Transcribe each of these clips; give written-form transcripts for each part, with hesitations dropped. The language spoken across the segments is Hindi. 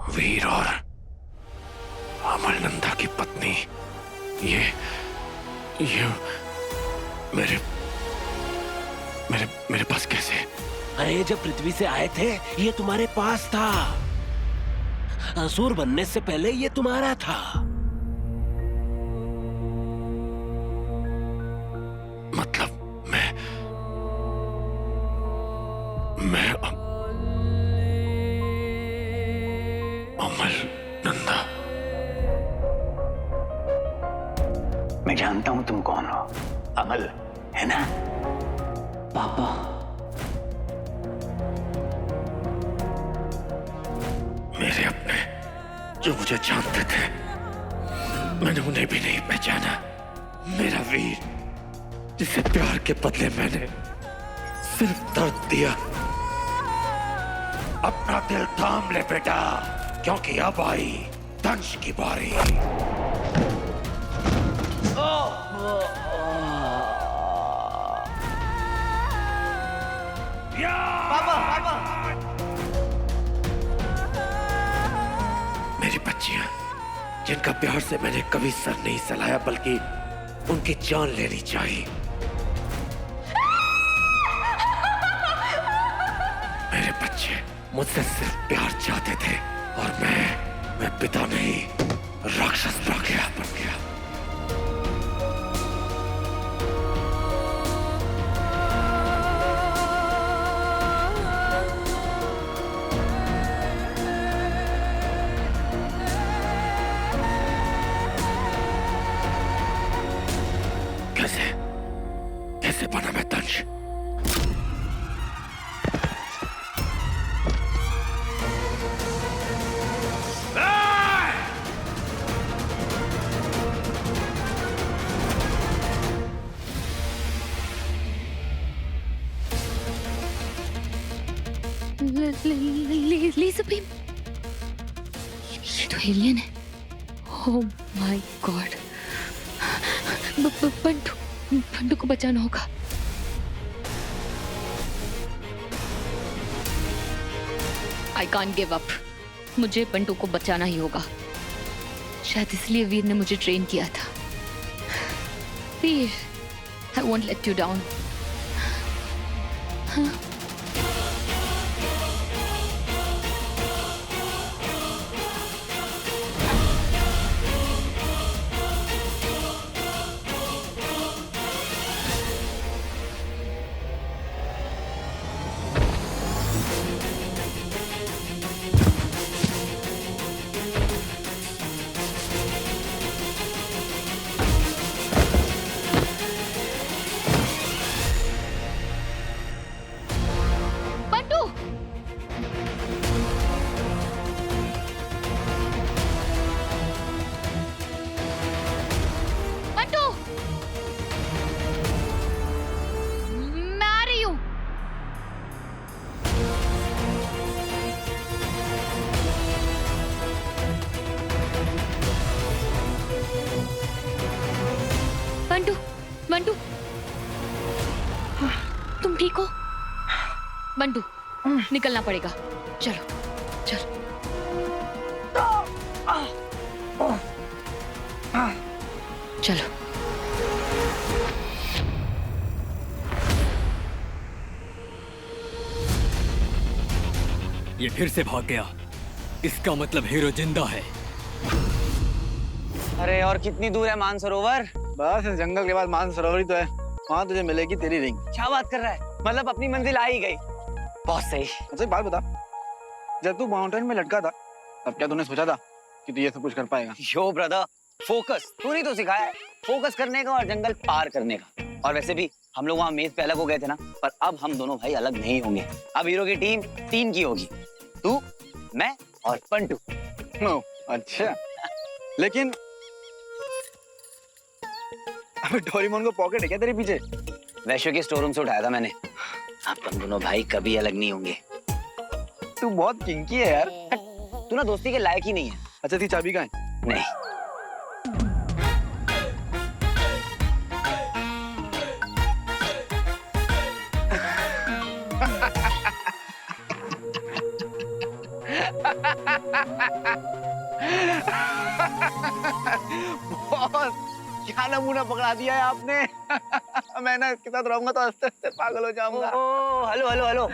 वीर और अमरनंदा की पत्नी, ये मेरे मेरे मेरे पास कैसे? अरे जब पृथ्वी से आए थे ये तुम्हारे पास था। असुर बनने से पहले ये तुम्हारा था। मतलब मैं अमरनंदा। मैं जानता हूं तुम कौन हो। अमल है ना? पापा, मेरे अपने जो मुझे जानते थे, मैंने उन्हें भी नहीं पहचाना। मेरा वीर, जिसे प्यार के बदले मैंने सिर्फ दर्द दिया। अपना दिल थाम ले बेटा, क्योंकि अब आई दंश की बारी। मेरी बच्चियां, जिनका प्यार से मैंने कभी सर नहीं सलाया, बल्कि उनकी जान लेनी चाहिए। मेरे बच्चे मुझसे सिर्फ प्यार चाहते थे, और मैं पिता नहीं, राक्षस बन गया। कैसे बना मैं दंश? लेज़र बीम, ये तो एलियन है। ओह माय गॉड, बंटू को बचाना होगा। आई कांट गिव अप, मुझे बंटू को बचाना ही होगा। शायद इसलिए वीर ने मुझे ट्रेन किया था। Veer, I won't let you down. Bantu, तुम ठीक हो? बंटू, निकलना पड़ेगा। चलो चलो। चलो। ये फिर से भाग गया। इसका मतलब हीरो जिंदा है। अरे और कितनी दूर है मानसरोवर? बस इस जंगल के बाद मानसरोवर ही तो है। वहाँ तुझे मिलेगी तेरी रिंग। क्या बात कर रहा है? मतलब अपनी मंजिल आ ही गई। बहुत सही। अच्छा बात बता, जब तू माउंटेन में लटका था तब क्या तूने सोचा था कि तू ये सब कुछ कर पाएगा? यो ब्रदर, फोकस तूने तो सिखाया है, फोकस करने का और जंगल पार करने का। और वैसे भी हम लोग वहाँ मेज पे अलग हो गए थे ना, पर अब हम दोनों भाई अलग नहीं होंगे। अब हीरो की टीम 3 की होगी, तू, मैं और पंटू। अच्छा, लेकिन अबे डोरेमोन को पॉकेट है क्या तेरे पीछे? वैश्य के स्टोर रूम से उठाया था मैंने। अब हम दोनों भाई कभी अलग नहीं होंगे। तू बहुत किंकी है यार। तू ना दोस्ती के लायक ही नहीं है। अच्छा तेरी चाबी कहाँ है? नहीं। बॉस क्या नमूना पकड़ा दिया है आपने। मैं ना इसके साथ रहूंगा तो हंसते हंसते पागल हो जाऊंगा। ओ हेलो हेलो हेलो,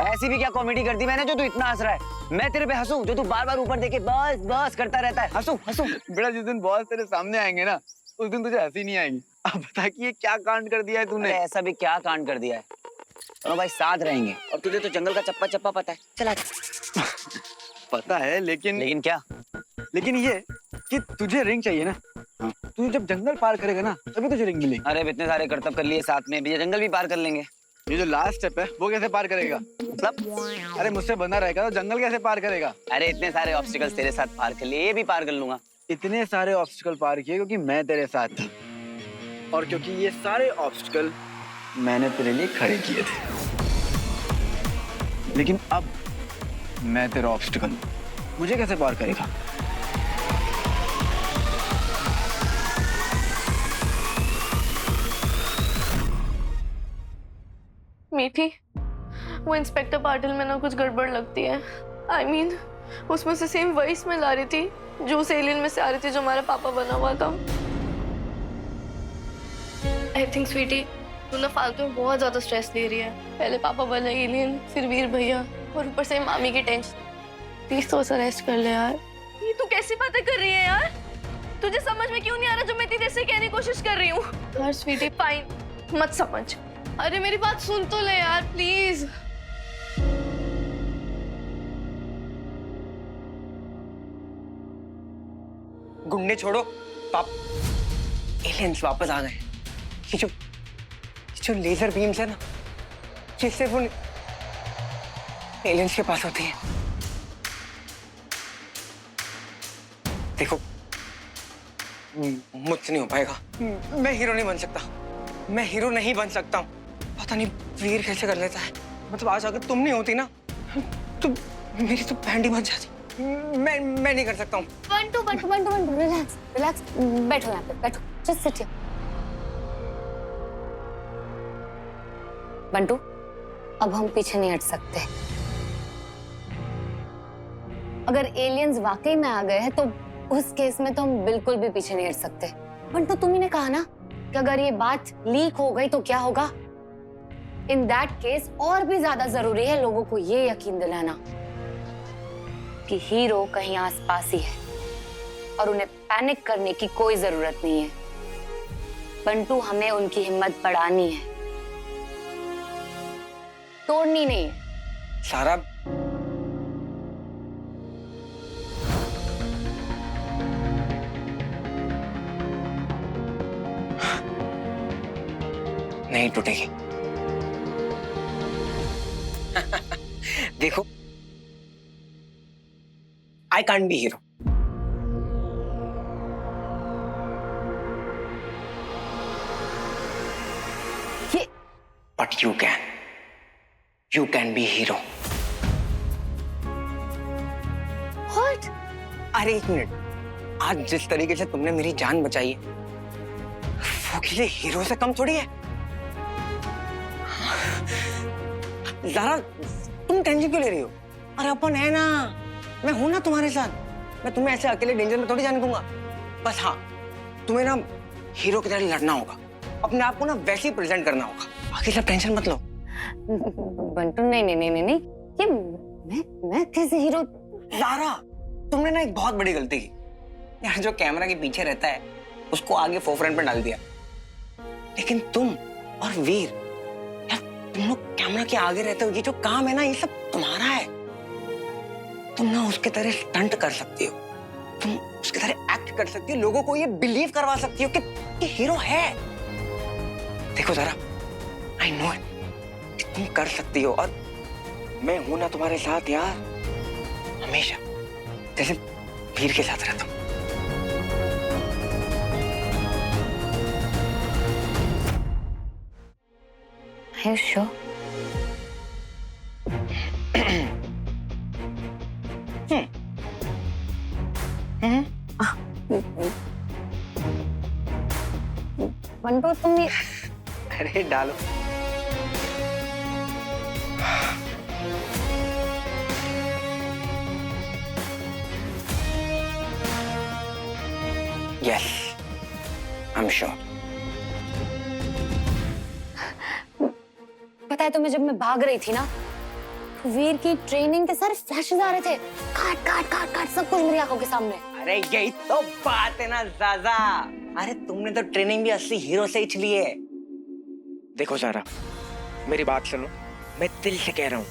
ऐसी भी क्या कॉमेडी कर दी मैंने जो तू इतना हंस रहा है? मैं तेरे पे हंसूं जो तू बार बार ऊपर देखे बस बस करता रहता है? हंसूं हंसूं? बेटा जिस दिन बॉस तेरे सामने आएंगे ना उस दिन तुझे हंसी नहीं आएगी। अब बता कि ये क्या कांड कर दिया है तूने। अरे ऐसा भी क्या कांड कर दिया है? दोनों भाई साथ रहेंगे और तुझे तो जंगल का चप्पा चप्पा पता है। चला पता है लेकिन क्या? लेकिन ये कि तुझे रिंग चाहिए ना। तू जब जंगल पार करेगा ना तभी तुझे रिंग मिलेगी। अरे इतने सारे करतब कर लिए साथ में, भी जंगल भी पार कर लेंगे। ये जो लास्ट स्टेप है वो कैसे पार करेगा? मतलब अरे मुझसे बंधा रहेगा तो जंगल कैसे पार करेगा? अरे इतने सारे ऑब्स्टिकल्स तेरे साथ पार कर लिए, ये भी पार कर लूंगा। इतने सारे ऑब्स्टिकल पार किए क्योंकि मैं तेरे साथ था और क्योंकि ये सारे ऑब्स्टिकल मैंने तेरे लिए खड़े किए थे। लेकिन अब मैं तेरा ऑब्स्टिकल हूं, मुझे कैसे पार करेगा? मीठी, वो इंस्पेक्टर पाटिल में ना कुछ गड़बड़ लगती है। I mean, उसमें से सेम वही स्मेल आ रही थी जो उस एलियन में से आ रही थी जो हमारा पापा बना हुआ था। I think स्वीटी, तू ना फालतू में बहुत ज्यादा स्ट्रेस ले रही है। पहले पापा बना एलियन, फिर वीर भैया और ऊपर से मामी की टेंशन। प्लीज तो उसे रेस्ट कर ले यार। ये तू कैसी बातें कर रही है यार? तुझे समझ में क्यों नहीं आ रहा जो मैं तेरे से कहने की कोशिश कर रही हूँ? यार स्वीटी फाइन, मत समझ। अरे मेरी बात सुन तो ले यार प्लीज। गुंडे छोड़ो पाप, एलियंस वापस आ गए। ये जो लेजर बीम्स है ना, ये सिर्फ उन एलियंस के पास होती है। देखो मुझसे नहीं हो पाएगा, मैं हीरो नहीं बन सकता, मैं हीरो नहीं बन सकता हूँ। पता नहीं वीर कैसे कर लेता है। मतलब आज अगर तुम नहीं होती ना तो मेरी तो बैंड ही बच जाती। मैं नहीं कर सकता हूँ। बंटू रिलैक्स रिलैक्स, बैठो यहाँ पे, बैठो, जस्ट सिट हियर। बंटू, अब हम पीछे नहीं हट सकते। अगर एलियंस वाकई में आ गए हैं तो उस केस में तो हम बिल्कुल भी पीछे नहीं हट सकते। बंटू, तुम ही ने कहा ना कि अगर ये बात लीक हो गई तो क्या होगा? इन दैट केस और भी ज्यादा जरूरी है लोगों को ये यकीन दिलाना कि हीरो कहीं आसपास ही है और उन्हें पैनिक करने की कोई जरूरत नहीं है। बंटू, हमें उनकी हिम्मत बढ़ानी है, तोड़नी नहीं है। सारा नहीं टूटेगी। देखो, I can't be hero. But you can be hero. What? अरे एक मिनट, आज जिस तरीके से तुमने मेरी जान बचाई है वो किसी हीरो से कम थोड़ी है। ज़रा तुम टेंशन क्यों ले रही हो? अरे अपन है ना, मैं हूं ना तुम्हारे साथ। मैं तुम्हें ऐसे अकेले डेंजर में थोड़ी जाने दूंगा। बस हाँ, तुम्हें ना हीरो की तरह लड़ना होगा, अपने आप को ना वैसे ही प्रेजेंट करना होगा। बाकी सब टेंशन मत लो। बंटू, नहीं, ये मैं कैसे हीरो? ज़ारा, तुमने ना एक बहुत बड़ी गलती की यार। जो कैमरा के पीछे रहता है उसको आगे फोरफ्रंट पे डाल दिया। लेकिन तुम और वीर यार, तुम लोग कैमरा के आगे रहते हो। ये जो काम है ना, ये सब तुम्हारा है। तुम ना उसके तरह स्टंट कर सकती हो, तुम उसके तरह एक्ट कर सकती हो, लोगों को ये बिलीव करवा सकती हो कि ये हीरो है। देखो जरा, आई नो इट, तुम कर सकती हो और मैं हूं ना तुम्हारे साथ यार, हमेशा, जैसे वीर के साथ रहता हूं। Are you sure? बंटू, तुम ये अरे डालो। Yes, I am sure. पता है तुम्हें, जब मैं भाग रही थी ना, तो वीर की ट्रेनिंग के सारे फ्लैशेस आ रहे थे। काट काट काट काट सब कुछ मेरी आंखों के सामने। अरे यही तो बात है ना ज़ाज़ा। अरे तुमने तो ट्रेनिंग भी असली हीरो से ही चली है। देखो ज़ारा, मेरी बात सुनो, मैं दिल से कह रहा हूँ,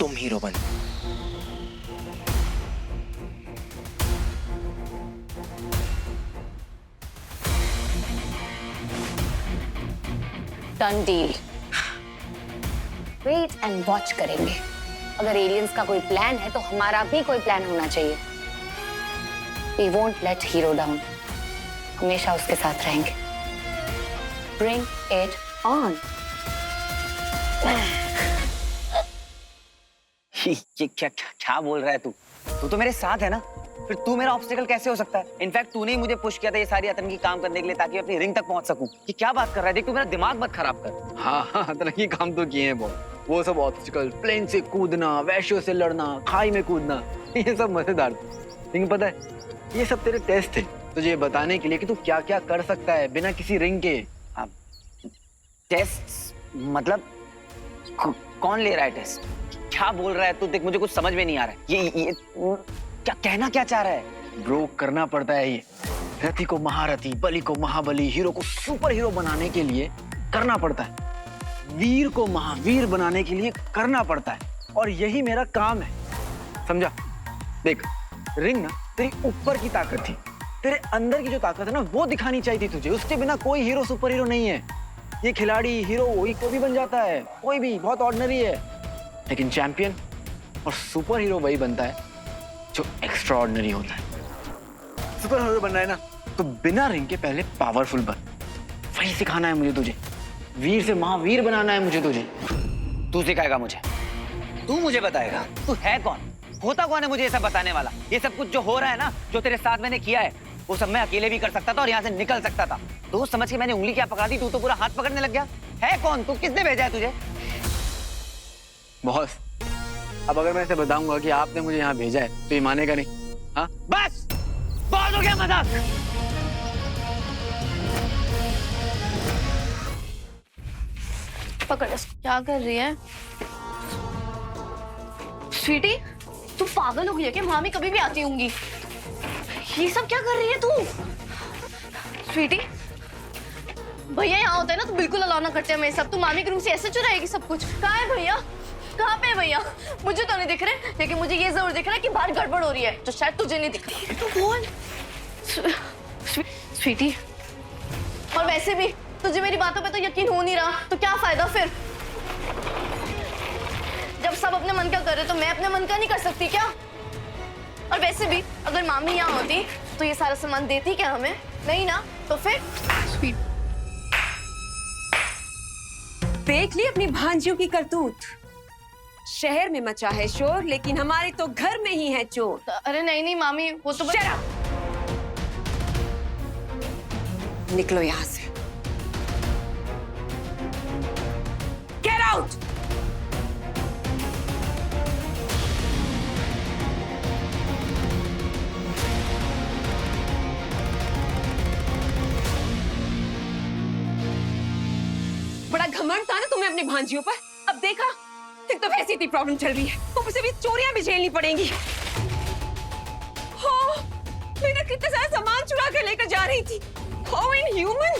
तुम हीरो बनो। Done deal. Wait and watch करेंगे। अगर एलियंस का कोई प्लान है तो हमारा भी कोई प्लान होना चाहिए। We won't let hero down. हमेशा उसके साथ रहेंगे। Bring it on. ये क्या बोल रहा है तू? तू तो मेरे साथ है ना, फिर तू मेरा ऑब्स्टेकल कैसे हो सकता है? इनफैक्ट तूने ही मुझे पुश किया था ये सारी आतंकी काम करने के लिए, ताकि मैं अपनी रिंग तक पहुंच सकूं। ये क्या बात कर रहा है? देख, तू मेरा दिमाग मत खराब कर। हाँ हाँ, आतंकी काम तो किए हैं बहुत। वो सब ऑब्स्टिकल, प्लेन से कूदना, वैश्यों से लड़ना, खाई में कूदना, ये सब मजेदार थे। लेकिन पता है, ये सब तेरे टेस्ट थे तुझे ये बताने के लिए कि तू क्या क्या कर सकता है बिना किसी रिंग के। टेस्ट मतलब कौन ले रहा है टेस्ट? क्या बोल रहा है तू? देख, मुझे कुछ समझ में नहीं आ रहा है। ये क्या कहना क्या चाह रहा है? ब्रो, करना पड़ता है ये। रति को महारथी, बलि को महाबली, हीरो को सुपर हीरो बनाने के लिए करना पड़ता है। वीर को महावीर बनाने के लिए करना पड़ता है, और यही मेरा काम है, समझा? देख, रिंग ना तेरी ऊपर की ताकत थी, तेरे अंदर की जो ताकत है ना वो दिखानी चाहिए थी तुझे। उसके बिना कोई हीरो सुपर हीरो नहीं है। ये खिलाड़ी हीरो वही कोई भी बन जाता है, कोई भी बहुत ऑर्डिनरी है, लेकिन चैंपियन और सुपर हीरो वही बनता है जो एक्स्ट्रा ऑर्डिनरी होता है। सुपर हीरो बनना है ना तो बिना रिंग के पहले पावरफुल बन। वही सिखाना है मुझे तुझे। वीर से महावीर बनाना है मुझे तुझे। तू सिखाएगा मुझे? तू मुझे बताएगा? तू है कौन? होता कौन है मुझे ये सब बताने वाला? ये सब कुछ जो हो रहा है ना, जो तेरे साथ मैंने किया है, वो सब मैं अकेले भी कर सकता था और यहाँ से निकल सकता था। दोस्त समझ के मैंने उंगली क्या पकड़ा दी, तू तो पूरा हाथ पकड़ने लग गया। है कौन तू? किसने भेजा है तुझे? बॉस, अब अगर मैं इसे बताऊंगा कि आपने मुझे यहाँ भेजा है तो ये मानेगा नहीं। हाँ, बस बहुत हो गया मजाक। पकड़ इसको। क्या कर रही है स्वीटी? तू पागल हो गई है क्या? मामी कभी भी आती होंगी। ये सब क्या कर रही है तू? स्वीटी, भैया यहाँ होता है ना तो बिल्कुल अलाउ ना करते हैं हमें सब। तू मामी के रूम से ऐसे चुराएगी सब कुछ? कहाँ है भैया? कहाँ पे है भैया? मुझे तो नहीं दिख रहे, लेकिन मुझे ये जरूर दिख रहा है कि बाहर गड़बड़ हो रही है, जो शायद तुझे नहीं दिख रही। तो बोल स्वीटी। और वैसे भी तुझे मेरी बातों पे तो यकीन हो नहीं रहा, तो क्या फायदा फिर? जब सब अपने मन का कर रहे तो मैं अपने मन का नहीं कर सकती क्या? और वैसे भी अगर मामी यहाँ होती तो ये सारा सामान देती क्या हमें? नहीं ना, तो फिर देख ली अपनी भांजियों की करतूत। शहर में मचा है शोर, लेकिन हमारे तो घर में ही है चोर। अरे नहीं नहीं मामी, वो तो निकलो यहाँ से। Get out. बड़ा घमंड था ना तुम्हें अपनी भांजियों पर। अब देखा, एक तो वैसी इतनी प्रॉब्लम चल रही है, ऊपर से भी चोरियां भी झेलनी पड़ेंगी। हाँ, मेरा कितना सारा सामान चुरा कर लेकर जा रही थी। How inhuman!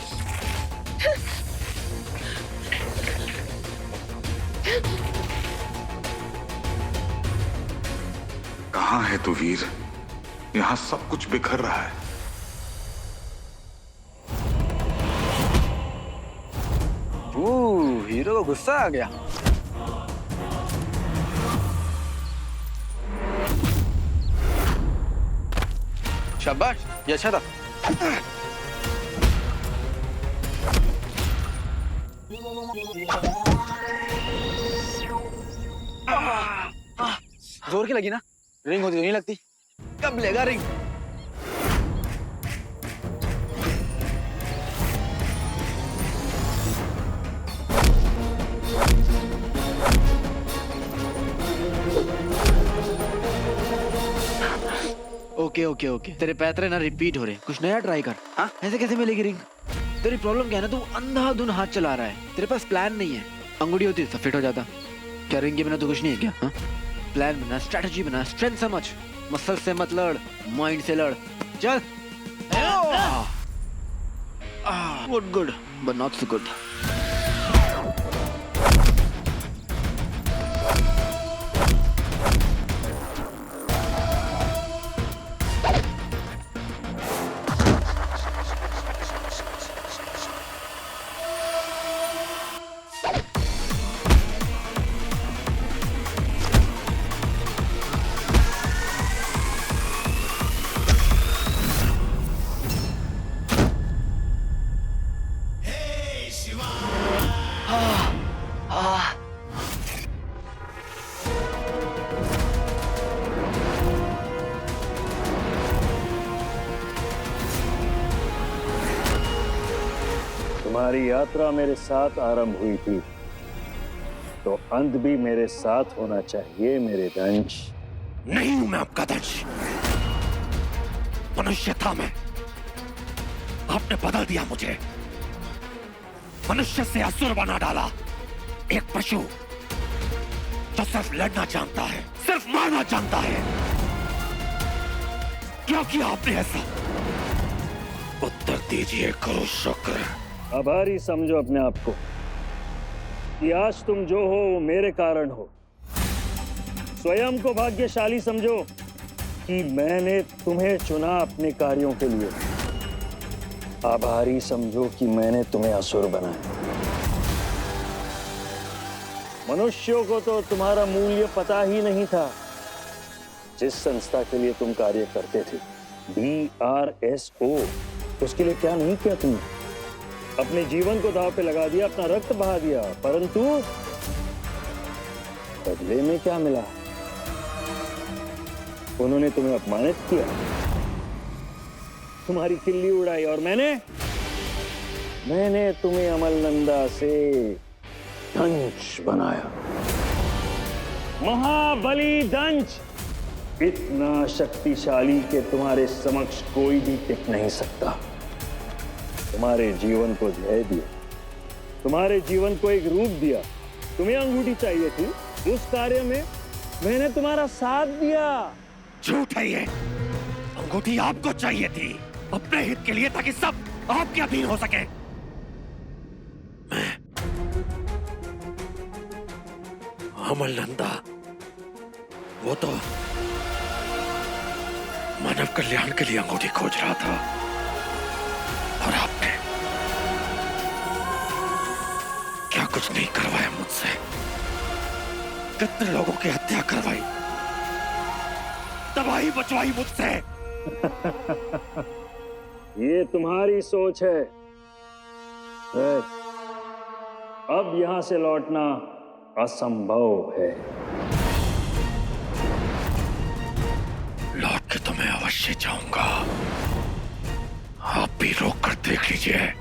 कहाँ है तू वीर? यहाँ सब कुछ बिखर रहा है। हीरो को गुस्सा आ गया। शाबाश, ये अच्छा था। जोर की लगी ना? रिंग होती तो नहीं लगती। कब लेगा रिंग? ओके ओके ओके, तेरे पैतरे ना रिपीट हो रहे, कुछ नया ट्राई कर। हाँ, ऐसे कैसे मिलेगी रिंग? तेरी प्रॉब्लम क्या है ना, तू अंधाधुन हाथ चला रहा है, तेरे पास प्लान नहीं है। अंगूठी होती सब फिट हो जाता। क्या रिंग के बिना तो कुछ नहीं है क्या? हाँ, प्लान बना, स्ट्रेटजी बना, स्ट्रेंथ समझ, मसल से मत लड़, माइंड से लड़। चल। Good but not so good. तुम्हारी यात्रा मेरे साथ आरंभ हुई थी, तो अंत भी मेरे साथ होना चाहिए मेरे दंश। नहीं हूं मैं आपका दंश, मनुष्य था मैं। आपने बदल दिया मुझे, मनुष्य से असुर बना डाला। एक पशु जो सिर्फ लड़ना जानता है, सिर्फ मारना जानता है। क्यों किया आपने ऐसा? उत्तर दीजिए करो शुक्र। आभारी समझो अपने आप को कि आज तुम जो हो वो मेरे कारण हो। स्वयं को भाग्यशाली समझो कि मैंने तुम्हें चुना अपने कार्यों के लिए। आभारी समझो कि मैंने तुम्हें असुर बनाया। मनुष्यों को तो तुम्हारा मूल्य पता ही नहीं था। जिस संस्था के लिए तुम कार्य करते थे, BRSO, उसके लिए क्या नहीं किया तुमने? अपने जीवन को दांव पे लगा दिया, अपना रक्त बहा दिया, परंतु बदले में क्या मिला? उन्होंने तुम्हें अपमानित किया, तुम्हारी खिल्ली उड़ाई, और मैंने तुम्हें अमलनंदा से दंश बनाया। महाबली दंश, इतना शक्तिशाली कि तुम्हारे समक्ष कोई भी टिक नहीं सकता। तुम्हारे जीवन को ध्येय दिया, तुम्हारे जीवन को एक रूप दिया। तुम्हें अंगूठी चाहिए थी, उस कार्य में मैंने तुम्हारा साथ दिया। झूठ है ये, अंगूठी आपको चाहिए थी अपने हित के लिए, ताकि सब आपके अधीन हो सके। मैं अमलनंदा, वो तो मानव कल्याण के लिए अंगूठी खोज रहा था, और आपने क्या कुछ नहीं करवाया मुझसे। कितने लोगों की हत्या करवाई, तबाही बचवाई मुझसे। ये तुम्हारी सोच है। अब यहां से लौटना असंभव है। लौट के तो मैं अवश्य जाऊंगा, आप भी रोक कर देख लीजिए।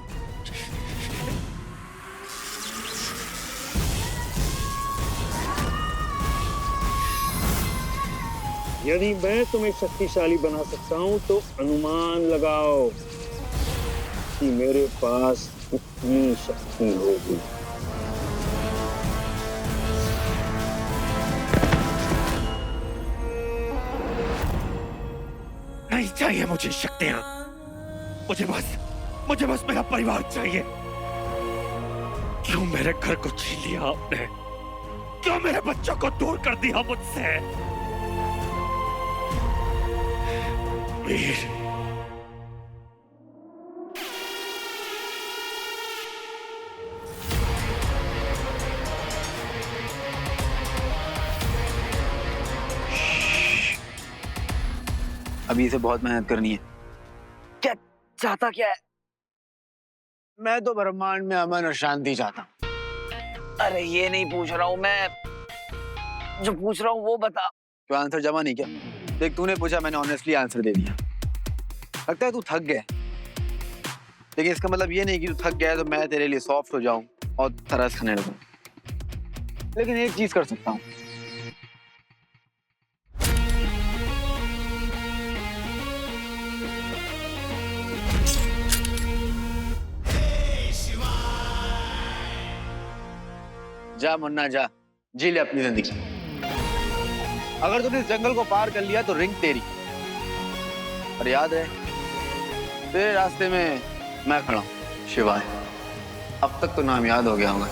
यदि मैं तुम्हें शक्तिशाली बना सकता हूं तो अनुमान लगाओ कि मेरे पास कितनी शक्ति होगी। नहीं चाहिए मुझे शक्तियां, मुझे बस मेरा परिवार चाहिए। क्यों मेरे घर को छीन लिया आपने? क्यों मेरे बच्चों को दूर कर दिया मुझसे? वीर, अभी इसे बहुत मेहनत करनी है। क्या चाहता क्या है? मैं तो ब्रह्मांड में अमन और शांति चाहता हूँ। अरे ये नहीं पूछ रहा हूँ मैं, जो पूछ रहा हूँ वो बता। तो आंसर जमा नहीं क्या? देख, तूने पूछा, मैंने ऑनेस्टली आंसर दे दिया। लगता है तू थक गया, लेकिन इसका मतलब ये नहीं कि तू थक गया तो मैं तेरे लिए सॉफ्ट हो जाऊं और तरस खाने लगूं। लेकिन एक चीज कर सकता हूं, जा मुन्ना जा, जी ले अपनी जिंदगी। अगर तूने इस जंगल को पार कर लिया तो रिंग तेरी। और याद है, तेरे रास्ते में मैं खड़ा हूं, शिवाय। अब तक तो नाम याद हो गया होगा।